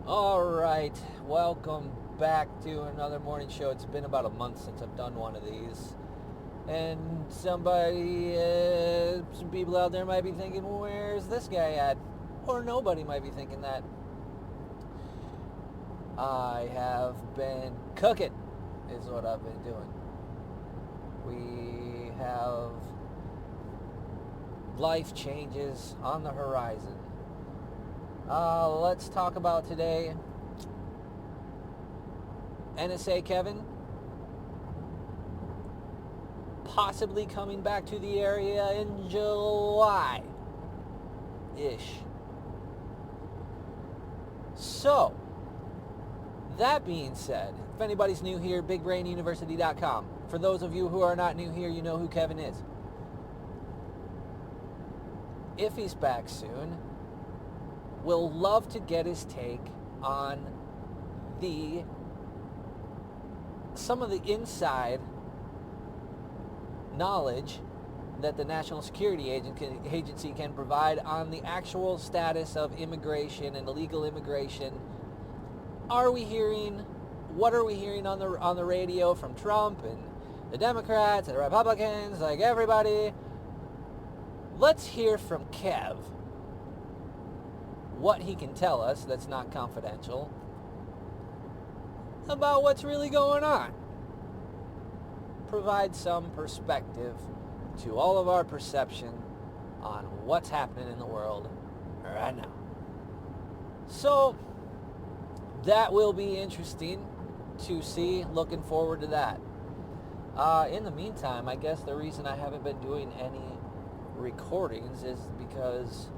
All right, welcome back to another morning show. It's been about a month since I've done one of these. And some people out there might be thinking, where's this guy at? Or nobody might be thinking that. I have been cooking, is what I've been doing. We have life changes on the horizon. Let's talk about today. NSA Kevin possibly coming back to the area in July-ish. So, that being said, if anybody's new here, BigBrainUniversity.com. For those of you who are not new here, you know who Kevin is. If he's back soon, we'll love to get his take on some of the inside knowledge that the National Security Agency can provide on the actual status of immigration and illegal immigration. What are we hearing on the radio from Trump and the Democrats and the Republicans, like everybody? Let's hear from Kev what he can tell us that's not confidential about what's really going on. Provide some perspective to all of our perception on what's happening in the world right now. So that will be interesting to see. Looking forward to that. In the meantime, I guess the reason I haven't been doing any recordings is because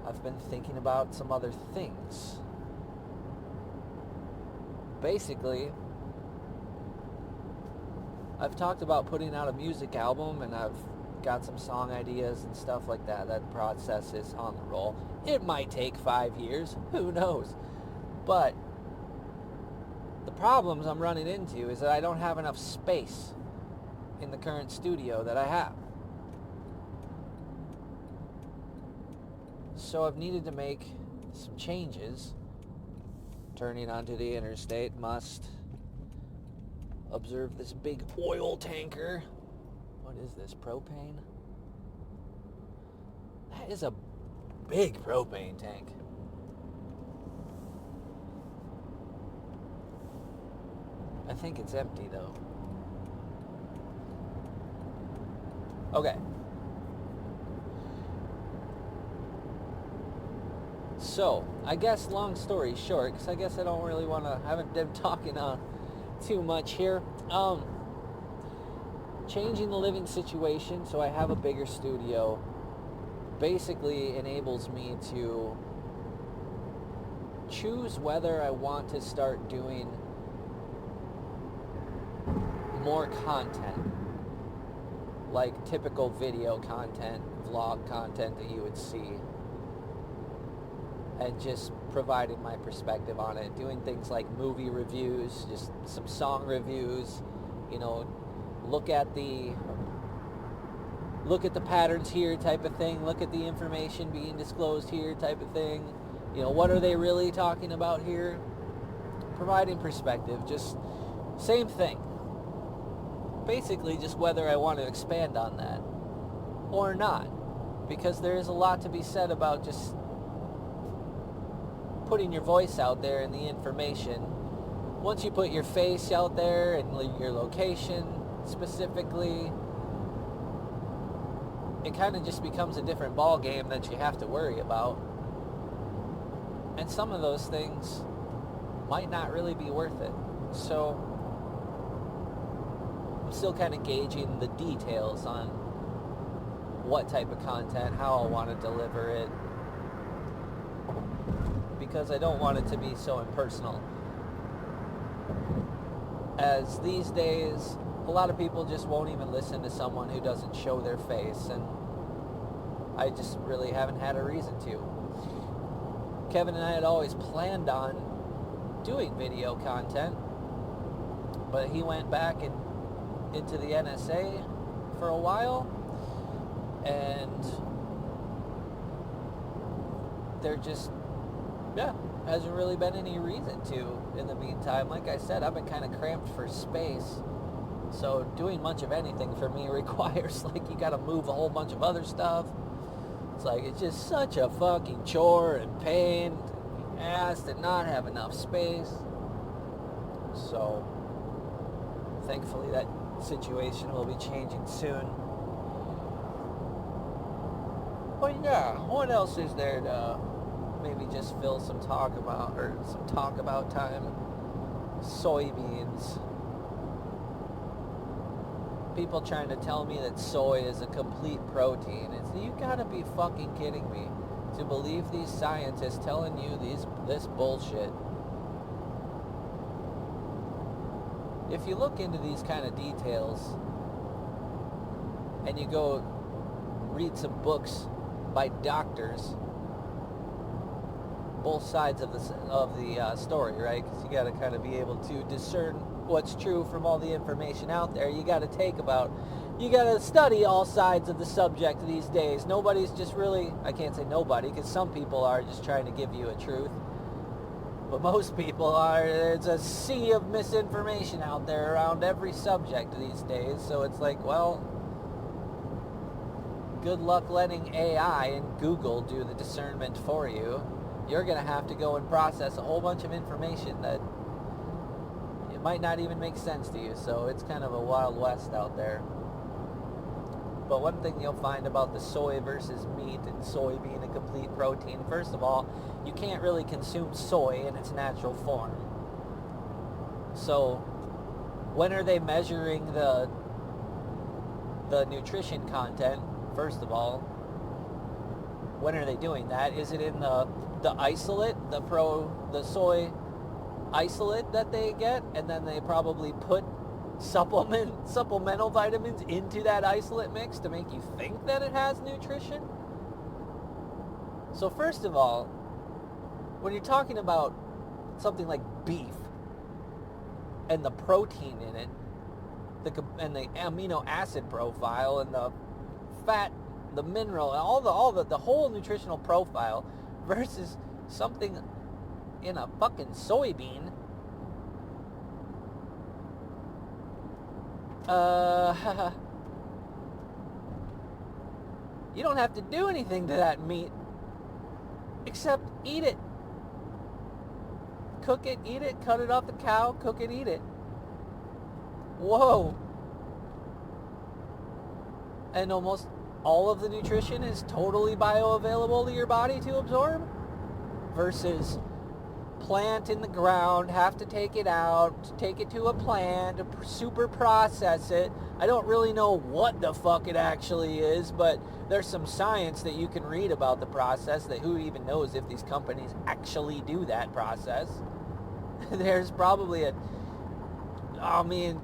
I've been thinking about some other things. Basically, I've talked about putting out a music album, and I've got some song ideas and stuff like that. That process is on the roll. It might take 5 years, who knows? But the problems I'm running into is that I don't have enough space in the current studio that I have. So I've needed to make some changes. Turning onto the interstate, must observe this big oil tanker. What is this, propane? That is a big propane tank. I think it's empty though. Okay. So, I guess long story short, because I guess I don't really want to, I haven't been talking too much here. Changing the living situation so I have a bigger studio basically enables me to choose whether I want to start doing more content, like typical video content, vlog content that you would see, and just providing my perspective on it, doing things like movie reviews, just some song reviews, look at the patterns here type of thing, look at the information being disclosed here type of thing, what are they really talking about here, providing perspective, just same thing. Basically just whether I want to expand on that or not, because there is a lot to be said about just putting your voice out there and the information. Once you put your face out there and your location specifically, it kind of just becomes a different ball game that you have to worry about. And some of those things might not really be worth it. So I'm still kind of gauging the details on what type of content, how I want to deliver it, because I don't want it to be so impersonal. As these days, a lot of people just won't even listen to someone who doesn't show their face, and I just really haven't had a reason to. Kevin and I had always planned on doing video content, but he went back into the NSA for a while, and there just, yeah, hasn't really been any reason to in the meantime. Like I said, I've been kind of cramped for space. So doing much of anything for me requires, like, you got to move a whole bunch of other stuff. It's like, it's just such a fucking chore and pain in the ass to not have enough space. So thankfully that situation will be changing soon. But yeah, what else is there to maybe just fill some talk about, or some talk about time? Soybeans. People trying to tell me that soy is a complete protein. You gotta be fucking kidding me to believe these scientists telling you this bullshit. If you look into these kind of details and you go read some books by doctors, both sides of the story, right? Because you got to kind of be able to discern what's true from all the information out there. You got to study all sides of the subject these days. Nobody's just really, I can't say nobody, because some people are just trying to give you a truth. But most people are, there's a sea of misinformation out there around every subject these days. So it's like, well, good luck letting AI and Google do the discernment for you. You're going to have to go and process a whole bunch of information that it might not even make sense to you. So it's kind of a wild west out there. But one thing you'll find about the soy versus meat and soy being a complete protein, first of all, you can't really consume soy in its natural form. So when are they measuring the nutrition content? First of all, when are they doing that? Is it in the isolate, the soy isolate that they get, and then they probably put supplemental vitamins into that isolate mix to make you think that it has nutrition? So first of all, when you're talking about something like beef and the protein in it, and the amino acid profile and the fat, the mineral, and all the whole nutritional profile versus something in a fucking soybean, you don't have to do anything to that meat except eat it. Cook it, eat it, cut it off the cow, cook it, eat it. Whoa. And almost all of the nutrition is totally bioavailable to your body to absorb, versus plant in the ground, have to take it out, take it to a plant, super process it. I don't really know what the fuck it actually is, but there's some science that you can read about the process, that who even knows if these companies actually do that process. There's probably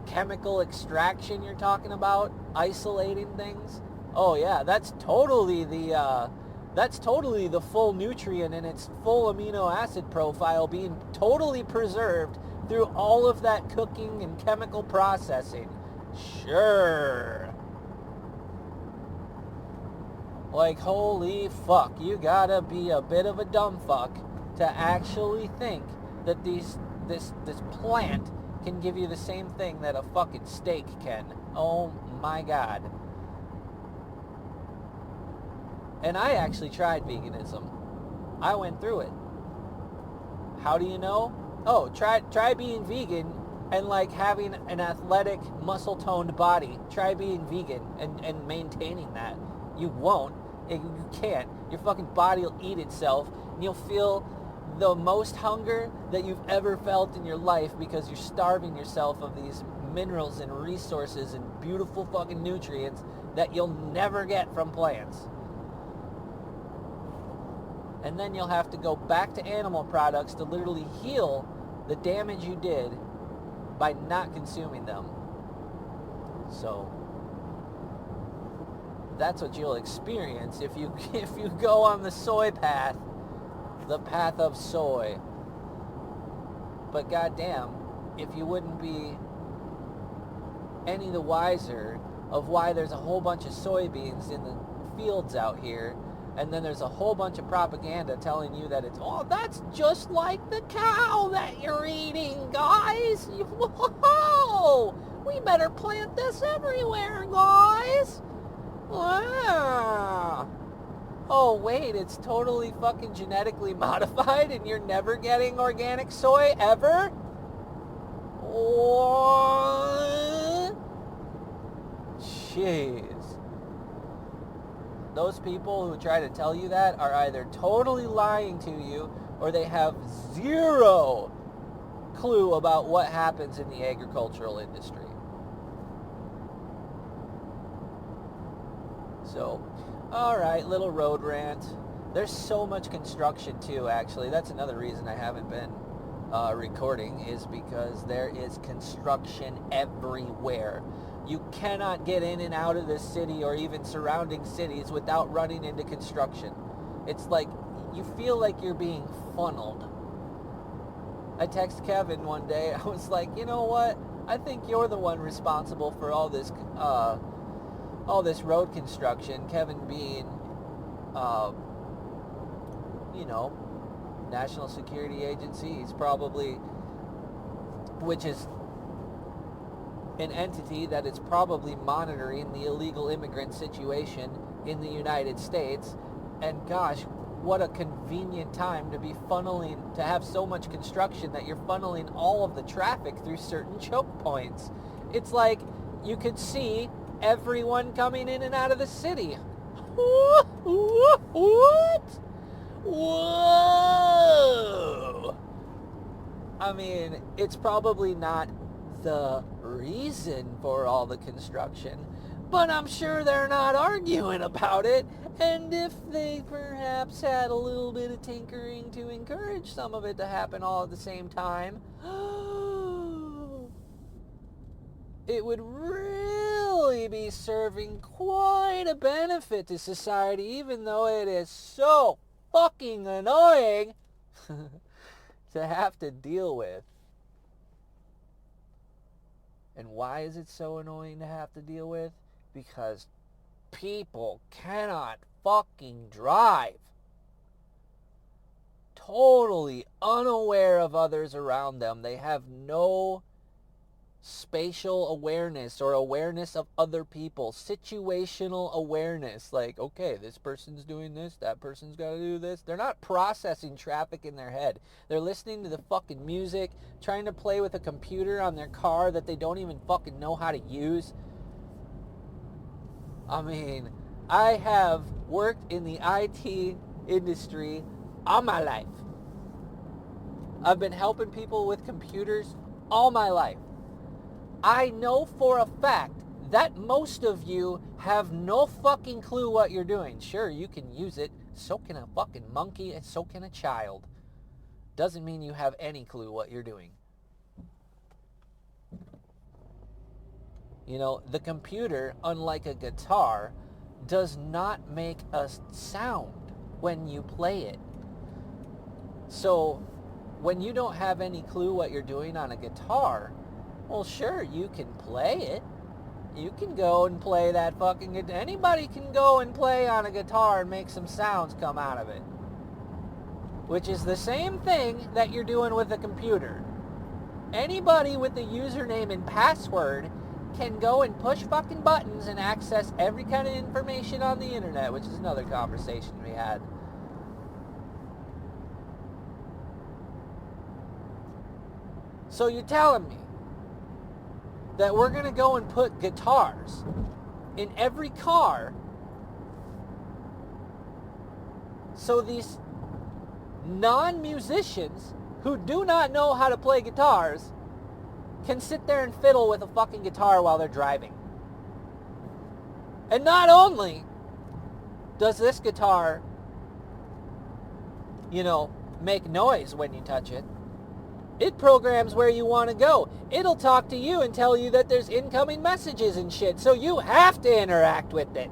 chemical extraction you're talking about, isolating things. Oh yeah, that's totally the full nutrient in its full amino acid profile being totally preserved through all of that cooking and chemical processing. Sure. Like, holy fuck, you gotta be a bit of a dumb fuck to actually think that this plant can give you the same thing that a fucking steak can. Oh my god. And I actually tried veganism. I went through it. How do you know? Oh, try being vegan and like having an athletic, muscle-toned body. Try being vegan and maintaining that. You won't. You can't. Your fucking body will eat itself, and you'll feel the most hunger that you've ever felt in your life because you're starving yourself of these minerals and resources and beautiful fucking nutrients that you'll never get from plants. And then you'll have to go back to animal products to literally heal the damage you did by not consuming them. So that's what you'll experience if you go on the soy path, the path of soy. But goddamn, if you wouldn't be any the wiser of why there's a whole bunch of soybeans in the fields out here, And then there's a whole bunch of propaganda telling you that it's, oh, that's just like the cow that you're eating, guys. Whoa! We better plant this everywhere, guys. Ah. Oh, wait, it's totally fucking genetically modified and you're never getting organic soy ever? What? Jeez. Those people who try to tell you that are either totally lying to you or they have zero clue about what happens in the agricultural industry. So, alright, little road rant. There's so much construction too, actually. That's another reason I haven't been recording, is because there is construction everywhere. You cannot get in and out of this city or even surrounding cities without running into construction. It's like, you feel like you're being funneled. I texted Kevin one day, I was like, you know what? I think you're the one responsible for all this road construction. Kevin being, National Security Agency. He's probably, which is an entity that is probably monitoring the illegal immigrant situation in the United States. And gosh, what a convenient time to be to have so much construction that you're funneling all of the traffic through certain choke points. It's like you could see everyone coming in and out of the city. What? Whoa! I mean, it's probably not the reason for all the construction, but I'm sure they're not arguing about it. And if they perhaps had a little bit of tinkering to encourage some of it to happen all at the same time, it would really be serving quite a benefit to society, even though it is so fucking annoying to have to deal with. And why is it so annoying to have to deal with? Because people cannot fucking drive. Totally unaware of others around them. They have no spatial awareness or awareness of other people. Situational awareness. Like, okay, this person's doing this, that person's got to do this. They're not processing traffic in their head. They're listening to the fucking music, trying to play with a computer on their car that they don't even fucking know how to use. I mean, I have worked in the IT industry all my life. I've been helping people with computers all my life. I know for a fact that most of you have no fucking clue what you're doing. Sure, you can use it. So can a fucking monkey and so can a child. Doesn't mean you have any clue what you're doing. You know, the computer, unlike a guitar, does not make a sound when you play it. So, when you don't have any clue what you're doing on a guitar, well, sure, you can play it. You can go and play that fucking guitar. Anybody can go and play on a guitar and make some sounds come out of it. Which is the same thing that you're doing with a computer. Anybody with the username and password can go and push fucking buttons and access every kind of information on the internet, which is another conversation we had. So you're telling me that we're going to go and put guitars in every car so these non-musicians who do not know how to play guitars can sit there and fiddle with a fucking guitar while they're driving. And not only does this guitar, make noise when you touch it, it programs where you want to go. It'll talk to you and tell you that there's incoming messages and shit, so you have to interact with it.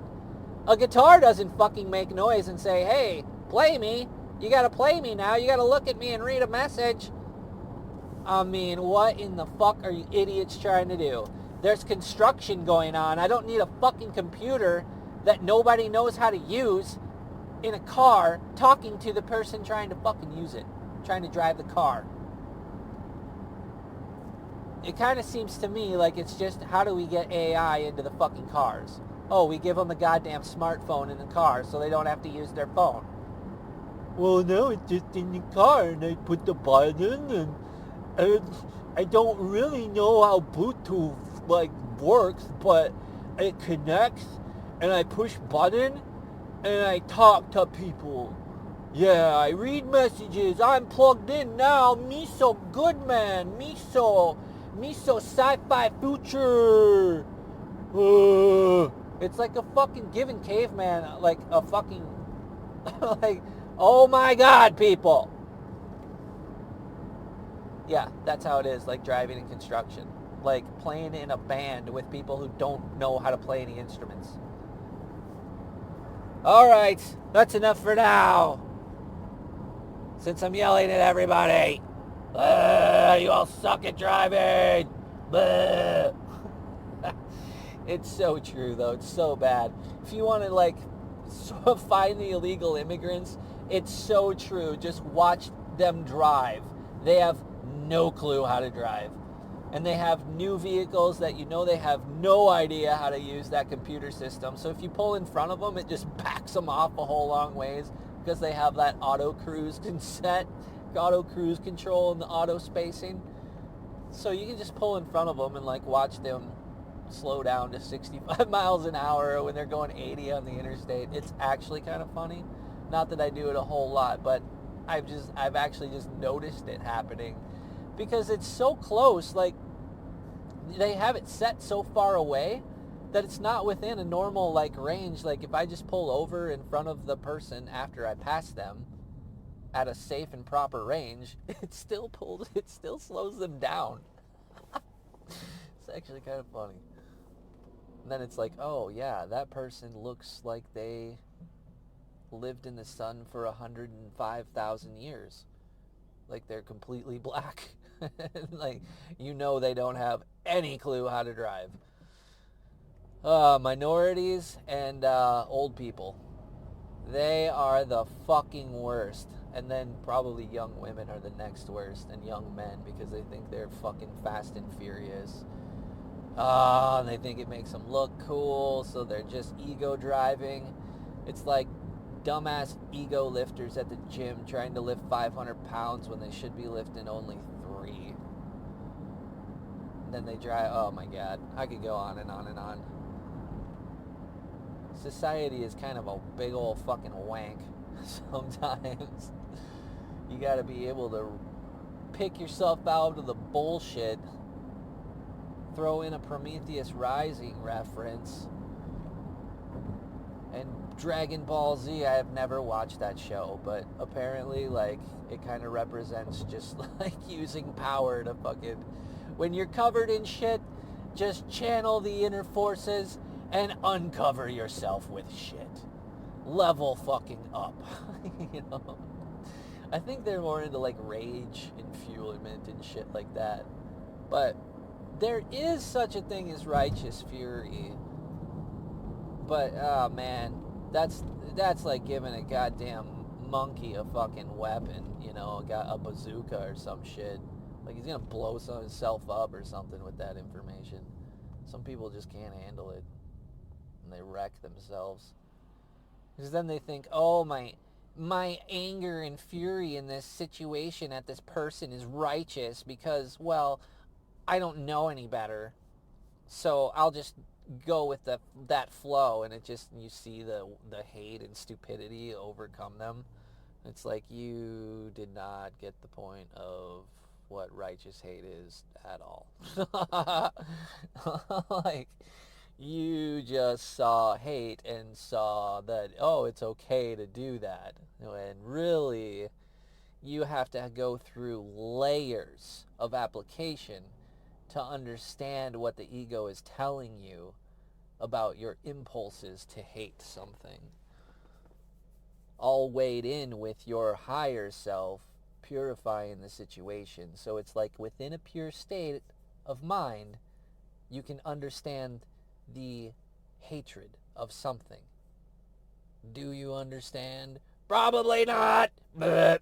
A guitar doesn't fucking make noise and say, hey, play me. You gotta play me now. You gotta look at me and read a message. I mean, what in the fuck are you idiots trying to do? There's construction going on. I don't need a fucking computer that nobody knows how to use in a car talking to the person trying to fucking use it, trying to drive the car. It kind of seems to me like it's just, how do we get AI into the fucking cars? Oh, we give them a goddamn smartphone in the car so they don't have to use their phone. Well, no, it's just in the car, and I put the button, and I don't really know how Bluetooth, like, works, but it connects, and I push button, and I talk to people. Yeah, I read messages. I'm plugged in now. Me so good, man. Me so sci-fi future. It's like a fucking given caveman, like a fucking, like, oh my God, people. Yeah, that's how it is, like driving in construction. Like playing in a band with people who don't know how to play any instruments. All right, that's enough for now. Since I'm yelling at everybody. You all suck at driving. It's so true, though. It's so bad. If you want to, like, sort of find the illegal immigrants, it's so true. Just watch them drive. They have no clue how to drive. And they have new vehicles that you know they have no idea how to use that computer system. So if you pull in front of them, it just backs them off a whole long ways because they have that auto cruise control and the auto spacing. So you can just pull in front of them and like watch them slow down to 65 miles an hour when they're going 80 on the interstate. It's actually kind of funny. Not that I do it a whole lot, but I've actually just noticed it happening because it's so close. Like they have it set so far away that it's not within a normal like range. Like if I just pull over in front of the person after I pass them at a safe and proper range, it still slows them down. It's actually kind of funny. And then it's like, oh yeah, that person looks like they lived in the sun for 105,000 years. Like they're completely black. Like, you know they don't have any clue how to drive. Minorities and old people. They are the fucking worst. And then probably young women are the next worst, and young men, because they think they're fucking fast and furious. And they think it makes them look cool, so they're just ego driving. It's like dumbass ego lifters at the gym trying to lift 500 pounds when they should be lifting only 3. And then they drive, oh my God, I could go on and on and on. Society is kind of a big old fucking wank sometimes. You gotta be able to pick yourself out of the bullshit, throw in a Prometheus Rising reference, and Dragon Ball Z. I have never watched that show, but apparently, like, it kind of represents just like using power to fucking, when you're covered in shit, just channel the inner forces and uncover yourself with shit. Level fucking up. You know? I think they're more into like rage and fuelment and shit like that. But there is such a thing as righteous fury. But oh man, that's like giving a goddamn monkey a fucking weapon, you know, a bazooka or some shit. Like he's gonna blow himself up or something with that information. Some people just can't handle it, and they wreck themselves. Because then they think, oh, my anger and fury in this situation at this person is righteous because, well, I don't know any better. So I'll just go with that flow, and you see the hate and stupidity overcome them. It's like you did not get the point of what righteous hate is at all. Like, you just saw hate and saw that, oh, it's okay to do that. And really, you have to go through layers of application to understand what the ego is telling you about your impulses to hate something. All weighed in with your higher self purifying the situation. So it's like within a pure state of mind, you can understand the hatred of something. Do you understand? Probably not. But